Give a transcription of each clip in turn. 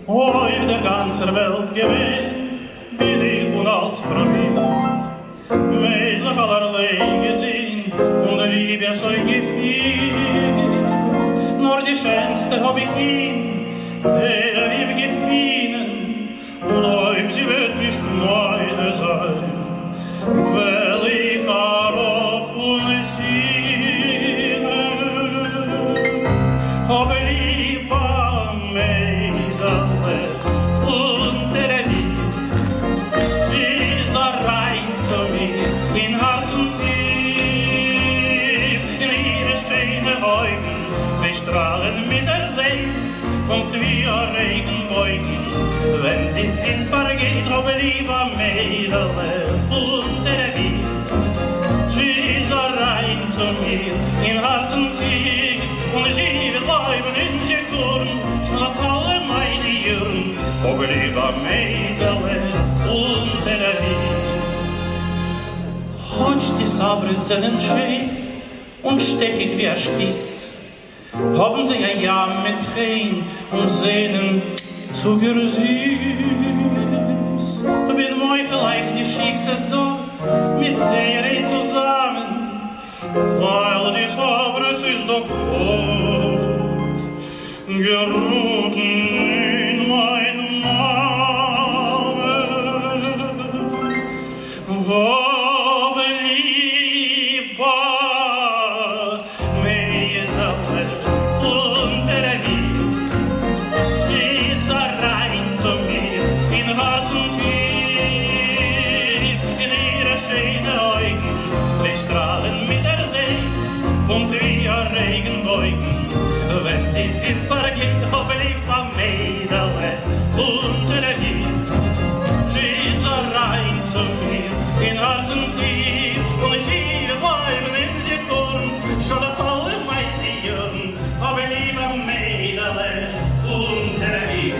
Auf der ganzen Welt gewähnt, bin ich und als probiert. Mädlich allerlei gesehen und Liebe so gefiel. Nur die schönste hab ich ihn, der lieb gefielen. Und ob sie wird nicht meine sein, will ich darauf und sinne. Hab lieber Mädele und der Lieb, sie so rein zu mir, in Herz und tief, in ihre schönen Augen, zwei Strahlen mit der See, kommt wie ein Regenbogen, wenn die Sinn vergeht, hab lieber Mädele und der Lieb, sie so rein zu mir, in Herz und tief, und sie will bleiben in Sekuren, schlaf alle meine Jürgen, hab lieber Mädele und der Lieb. Хоть die Sabre sind schön und stechig wie ein Spieß, haben sie ja mit Fein und Sehnen zu süß. Bin Meuchelein, die schickst es dort mit Seherei zusammen, weil die Sabre ist doch fort, geruht in mein Namen. Wenn die Sinn vergeht, hab lieber Mädele und der Lieb. Sie ist so rein zu mir, in Herz und tief, und ich will bleiben in Sekuren, schon auf alle meine Jürgen, hab lieber Mädele und der Lieb.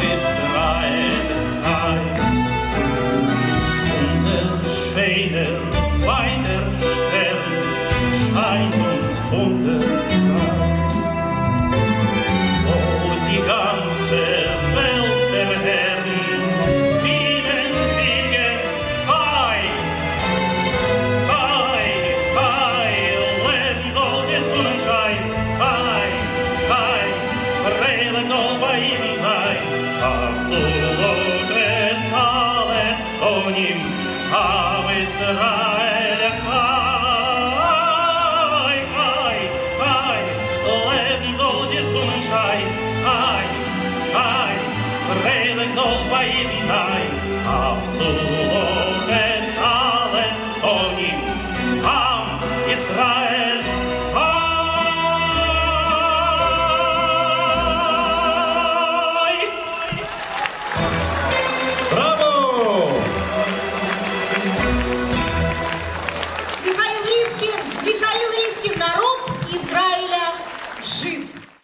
Israel, unser Schweiz. einer weiter Stern scheint uns wunderbar. Soll die ganze Welt der Herren Frieden singen, Hei, Hei, Hei, leben soll der Sonnenschein, Hei, Hei, Freude soll bei ihm sein, absolut es alles von ihm, Am Israel,